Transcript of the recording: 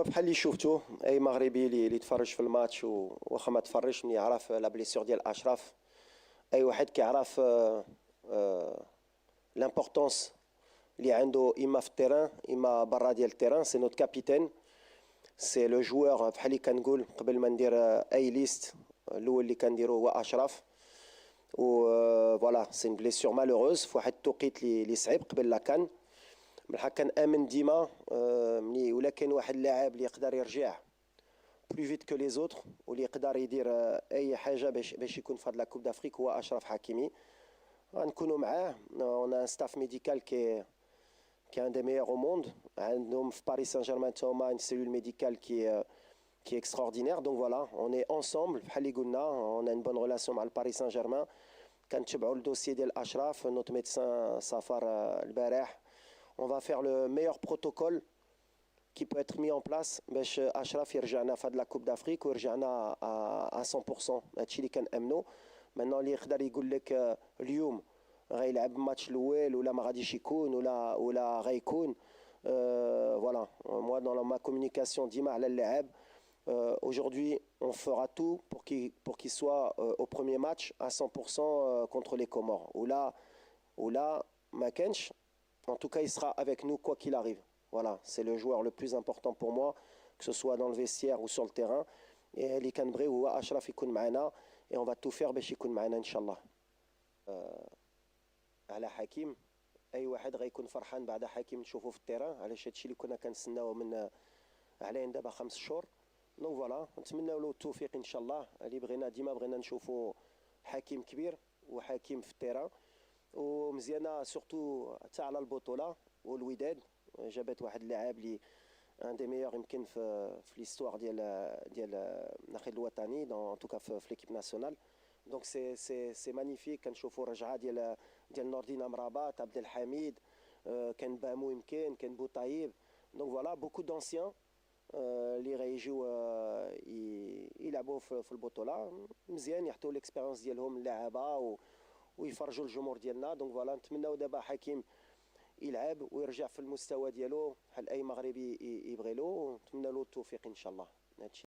بحال اللي شفتو اي مغربي اللي تفرج في الماتش واخا ما تفرجش ملي يعرف لا بليسيور ديال اشرف. اي واحد كيعرف لامبورطونس اللي عنده اما في التيران اما برا ديال التيران. سي نوت كابيتان، سي لو جوور. بحال اللي كنقول قبل ما ندير اي ليست، الاول اللي كنديرو هو اشرف. و فوالا سي ان بليسيور مالوروز في واحد التوقيت اللي صعيب قبل لا كان. من الحق كنامن ديما ملي ولا كاين واحد اللاعب اللي يقدر يرجع بلو فيت كو لي زوتر واللي يقدر يدير اي حاجه باش يكون في هاد لا كوب دافريك هو اشرف حكيمي. غنكونوا معاه. اون ان ستاف ميديكال كي ان دي ميور او موند. عندهم في باريس سان جيرمان توما ان سيلول ميديكال qui est extraordinaire. Donc voilà, on est ensemble. بحال اللي قلنا on a une bonne relation مع الباريس سان جيرمان. كنتبعوا الدوسيي ديال اشرف. نوت ميدسان سافر البارح. On va faire le meilleur protocole qui peut être mis en place باش اشرف يرجعنا في هاد لا كوب دافريك ويرجعنا à 100%. هادشي اللي كنامنوا. maintenant اللي يقدر يقول لك اليوم غيلعب الماتش الاول ولا ما غاديش يكون ولا غيكون. Voilà, moi dans ma communication ديما على اللاعب. Aujourd'hui, on fera tout pour qu'il soit au premier match à 100% contre les Comores. Ou là, Makench, en tout cas, il sera avec nous quoi qu'il arrive. Voilà, c'est le joueur le plus important pour moi, que ce soit dans le vestiaire ou sur le terrain. Et اللي كنبغي هو أشرف يكون معنا. Et on va tout faire باش يكون معنا إن شاء الله. على حكيم، أي واحد غيكون فرحان بعد حكيم نشوفه في التيران، علاش هادشي اللي كنا كنتسناوه من عليه دابا 5 شهور. دونك فوالا نتمناو له التوفيق ان شاء الله. اللي بغينا ديما بغينا نشوفوا حكيم كبير وحكيم في التيران ومزيانه سورتو حتى على البطوله. والوداد جابت واحد اللاعب اللي ان دي ميور يمكن في ليستوار ديال الناخب الوطني دون توكا في ليكيب ناسيونال. دونك سي مانيفيك. كنشوفوا رجعه ديال نوردين امرابات، عبد الحميد، كان بامو، يمكن كان بوطايب. دونك فوالا بوكو دونسيان اللي غيجيو يلعبوا في البطوله. مزيان يعطيو ليكسبيريونس ديالهم اللعابه ويفرجوا الجمهور ديالنا. دونك فوالا نتمناو دابا حكيم يلعب ويرجع في المستوى ديالو بحال اي مغربي يبغي له. نتمنى له التوفيق ان شاء الله. هادشي